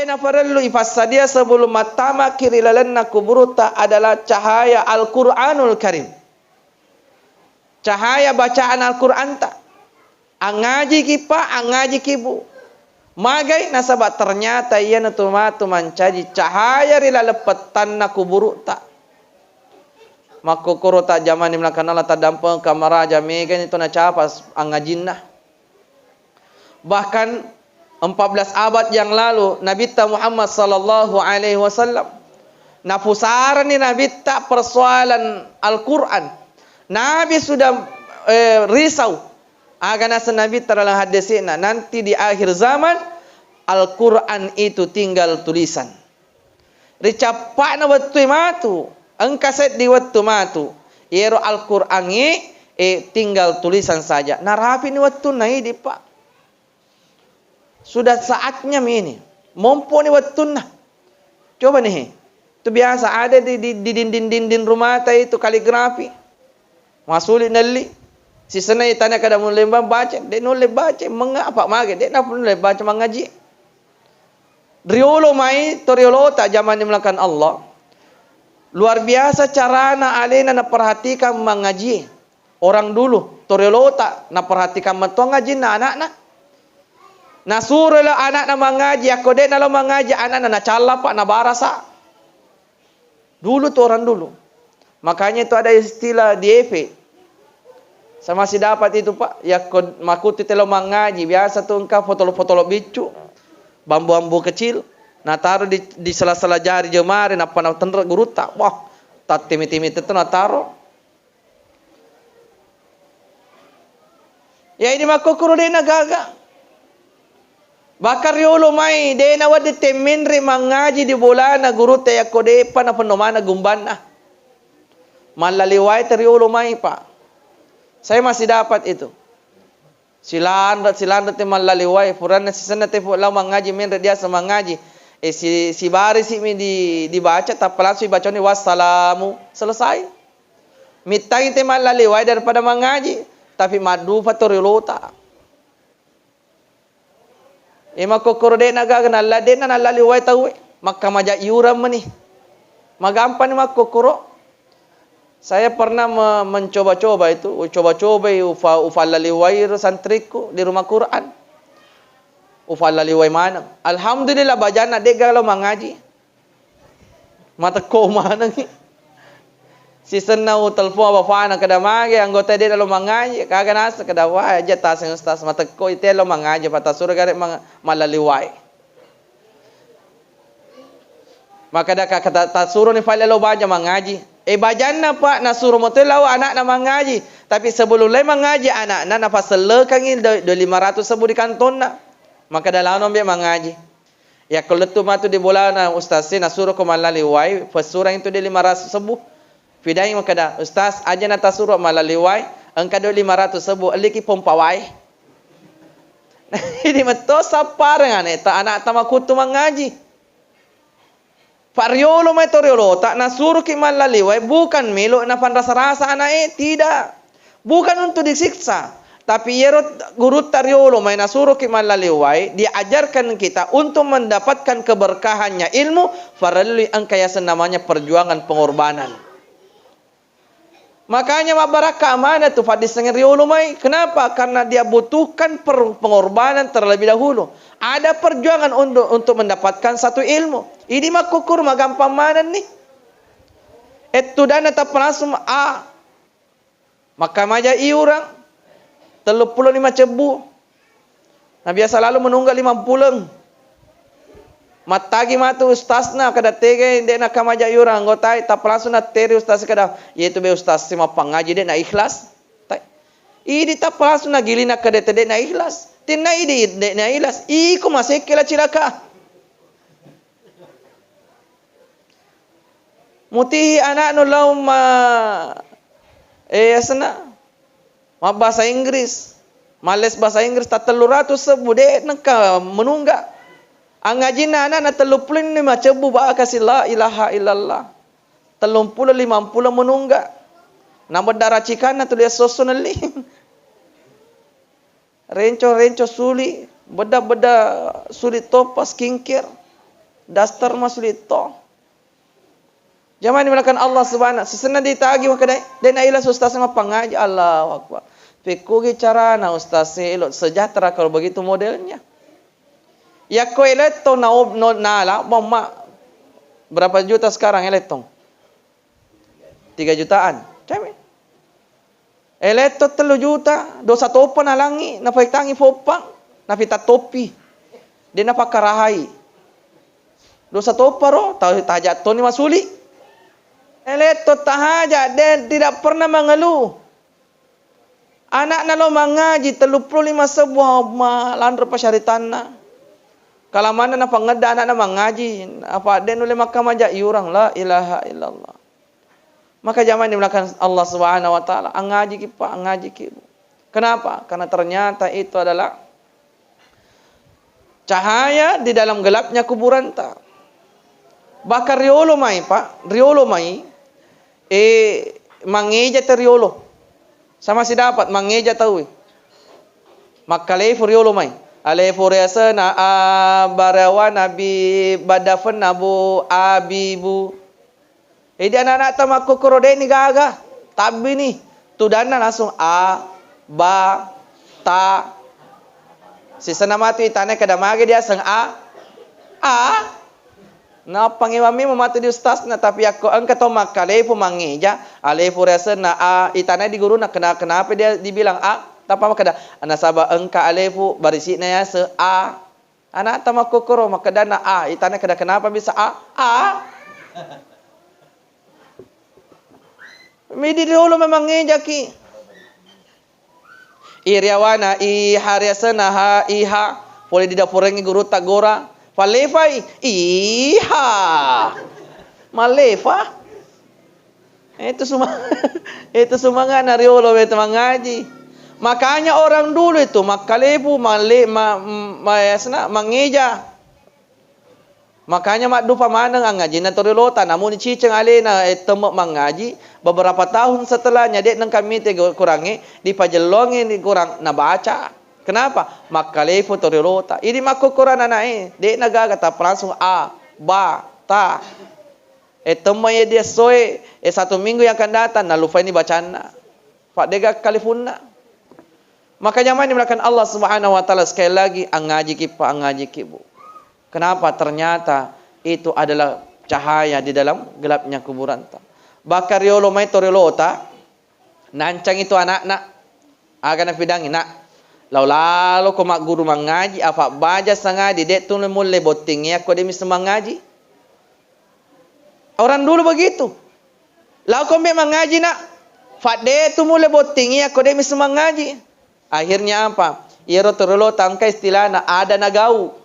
na farallu ifassadia sebelum matama kirilalanna kuburuta adalah cahaya Al-Quranul Karim. Cahaya bacaan Al-Quran tak. Angaji kipa, angaji kibu. Magai nasabat ternyata ia natumatu mancaji cahaya rila lepetan na kuburu tak. Makukuru tak zaman ni melakan Allah tak dampang kamaraja megan itu na capas angajin nah. Bahkan 14 abad yang lalu Nabi Muhammad sallallahu alaihi wasallam nafusaran ni Nabi tak persoalan Al-Quran. Nabi sudah risau. Agana Nabi telah hadisina nanti di akhir zaman Al-Quran itu tinggal tulisan. Ricapak na waktu matu, engkaset di waktu matu. Yero Al-Quran tinggal tulisan saja. Narapi ni waktu nai di pak. Sudah saatnya ini. Mompo ni waktu nah. Coba nih. Itu biasa ada di dinding rumah itu kaligrafi. Masulit nali. Si senai tanya kada mulai baca, dia nulis baca mengapa mage, dia nak nulis baca mengaji. Riolo mai toriolo tak zaman dimulakan Allah. Luar biasa carana alena nak perhatikan mengaji. Orang dulu toriolo tak nak perhatikan metua ngaji na anak-anak. Nasuruh lah anak na mengaji, aku dek na lo mengaji anak na cala pak na barasa. Dulu tu orang dulu. Makanya itu ada istilah DF. Saya masih dapat itu pak. Ya makuti telo mengaji. Biasa tu engkau foto-foto bicu. Bambu-bambu kecil. Nah taruh di sela-sela jari jemari. Napa nak tender guru tak. Wah. Tak timi-timi itu nak taruh. Ya ini makukuru dena gaga. Bakar yolo mai. Dena wadi teminri mengaji di bulan. Guru te yakodepa na penomana gumban. Malaliwai teriolo mai pak. Saya masih dapat itu. Silandat teman laliwai. Purana sisana tefu lau mengaji minta dia sama ngaji. Si bari si mi dibaca tak langsung dibaca ni wassalamu selesai. Mitang teman laliwai daripada mengaji. Tapi madu fatorilota. Ima kokoro de naga kenal de na laliwai tahu. Maka maja iuram ni. Magampan ni makokoro. Saya pernah mencoba-coba itu, coba-coba ufalaliwai santriku di rumah Quran. Ufalaliwai mana? Alhamdulillah bajana dek kalau mengaji. Mata ko mana ni? Si senau telefon apa fana kada mage anggota dia kalau mengaji, kagak nasa kada wah aja tas ustaz mata ko itu lo mengaji patah surga garek malaliwai. Maka dah kata tasuru ni file lo baca mengaji. Bajana pak nasuruh motelau anak na mengaji. Tapi sebelum lai mengaji anak na paselekan ini do 500 sebu di kanton na. Maka dah lawan dia mengaji. Ya kalau tu matu di bola na ustaz si nasuruh ko malaliwai, fasurang itu di 500 sebu. Fidai maka dah ustaz aja na tasuruh malaliwai, engka do 500 sebu eliki pompawai. Ini metosa parang ane ta anak tamakutu mengaji. Pariolo mai toriolo tak nasuruh ki malaliwai bukan melo na rasa-rasa anak tidak. Bukan untuk disiksa. Tapi yerot guru tariolo mai nasuruh ki malaliwai diajarkan kita untuk mendapatkan keberkahannya ilmu faralli angkayasan namanya perjuangan pengorbanan. Makanya mabaraka mana tu fadis dengan riolo mai. Kenapa? Karena dia butuhkan pengorbanan terlebih dahulu. Ada perjuangan untuk mendapatkan satu ilmu. Ini mah kukur mah gampang mana nih? Itu dana tak langsung maka maja iurang 35 cebu. Nah biasa lalu menunggak 50. Matagi matu ustazna kada tege de nak kamaja iurang gotai tak langsung na teri ustaz kada yaitu be ustaz sima pangaji de na ikhlas. Idi tak langsung na gilina kada tede na ikhlas. Tinna idi de na ikhlas. Iku masih kela cilaka. Mutihi anak nu laum asana bahasa Inggris. Males bahasa Inggris tak 300 sebu de nak menunggak. Angajin anak na 35 cebu ba kasih la ilaha illallah. 30 50 menunggak. Nama darah cikana tu dia sosonali. Renco suli, beda-beda suli topas kingkir. Dastar masulit to. Zaman dimulakan Allah subhanahu. Sesena ditagi wakadai. Dan ailah ustaz sama pengaji. Allahu Akbar. Pikugi carana ustaz elok sejahtera kalau begitu modelnya. Ya ko eleto nala mama berapa juta sekarang eletong? 3 jutaan. Cami. Eleto 3 juta, dosa topa na langi, napaitangi fopang, napita topi. Dia napakarahai. Dosa topa ro, tajat to ni masuli. Eleto tahaja, dia tidak pernah mengeluh. Anak na lo mengaji 35 sebuah landra pasyaritanna. Kalau mana na pangeda anak na mengaji, apa den oleh makam aja iurang la ilaha illallah. Maka zaman dimulakan Allah Subhanahu wa taala, ngaji ki Pak, ngaji ki Bu. Kenapa? Karena ternyata itu adalah cahaya di dalam gelapnya kuburan ta. Bahkan riolo mai Pak, riolo mai mangeja teriolo. Sama si dapat mangeja tahu. Makalai riolo mai. Ale furiasa na barawa nabi badafan nabu abibu. Jadi anak-anak tamak kukurode ni gaga. Tabi ni. Tudana langsung a, ba, ta. Sisa nama tu itane kada mage dia sang a. A. Na pangimami mematu di ustaz na tapi aku angka to makale pu mangeja. Ale pu rasa na a itane di guru na kenapa dia dibilang a. Tapi makada anasaba angka ale pu barisi na ya se a. Anak tamak kukuro makada na a. Itane kada kenapa bisa a. A. Midi dulu memang ngejaki. Iriawana i hariasana ha iha. Boleh didapurengi guru tagora. Falefai iha. Malefa. Itu semua itu semua nariolo itu mengaji. Makanya orang dulu itu makalebu mengeja. Makanya mak dupa mandang ngaji na torilota namun ciceng alena temu mengaji beberapa tahun setelahnya dek nang kami te kurangi dipajelongin di kurang na baca. Kenapa? Makalefu torilota. Ini makku Quran anai dek naga kata langsung a, ba, ta. Temu ye dia soe 1 minggu yang akan datang na lupa ini bacana. Pak dega kalifunna. Makanya mana dimulakan Allah Subhanahu wa taala sekali lagi ngaji kipa ngaji kibu. Kenapa? Ternyata itu adalah cahaya di dalam gelapnya kuburan. Bakar yolo mai torilota, nancang itu anak-anak, akan napidangi nak. Lalu ko mak guru mengaji, apa baja sangaji, dek tu mulai boting ya, ko demi semangaji. Orang dulu begitu. Lalu ko mengaji nak, fade tu mulai boting ya, ko demi semangaji. Akhirnya apa? Iro torilota angka istilahna ada nagau.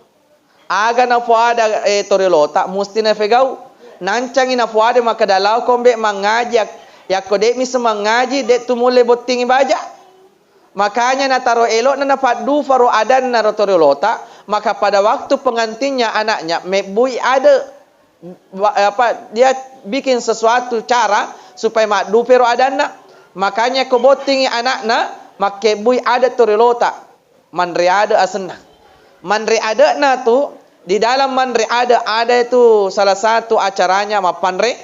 Aga na fuada torilota musti na fegau nancang ina fuada maka dalau kombe mengaji ya kode mi semangaji de tumule botingi baja makanya na taro elok na padu faro adan na torilota maka pada waktu pengantinnya anaknya mebui ada apa dia bikin sesuatu cara supaya madu pero adanna makanya ko botingi anakna make bui ada torilota mandri ada asna Mandri ada na tu di dalam mandri ada itu salah satu acaranya mapandre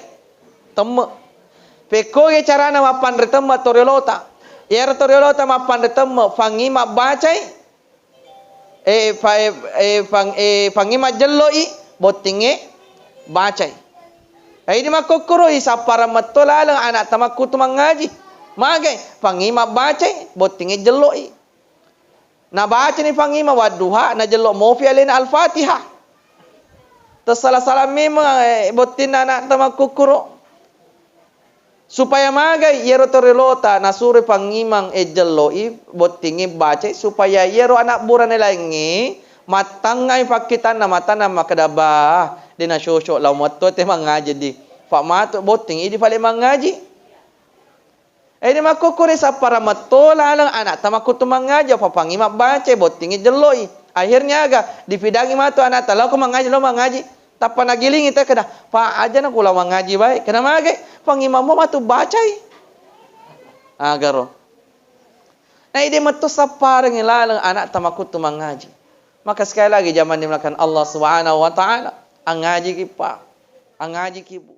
temme. Peko ye carana mapandre temme torilota. Yer torilota mapandre temme fangi mabacai fangi majelloi botinge bacai. Ai di makokoro isa para matolalang anak tamakutu mengaji. Magai fangi mabacai botinge jelloi. Na baca ni pangima waduha na jelok mofi alina al-Fatihah. Tersalah-salah memang botin anak tamakukuro. Supaya magai yero torilota na suri pangimang jeloi botingi baca supaya yero anak buran elangi matangai pakitan na matana makadaba dina syosyo law matto te mangaji di. Pak matu botingi di pale mangaji. Ini makukuri sa para matola lang anak tamakutu mengaji apa pangima baca botingi jeloi. Akhirnya aga dipidangi matu anak talau ko mengaji lo mengaji. Tapa nagiling itu kena pa aja na kula mengaji baik. Kena mage pangima mo matu bacai. Agaro. Nah ini matu sa parang ilalang anak tamakutu mengaji. Maka sekali lagi zaman dimulakan Allah Subhanahu wa taala Ang ngaji ki pa, ang ngaji ki bu.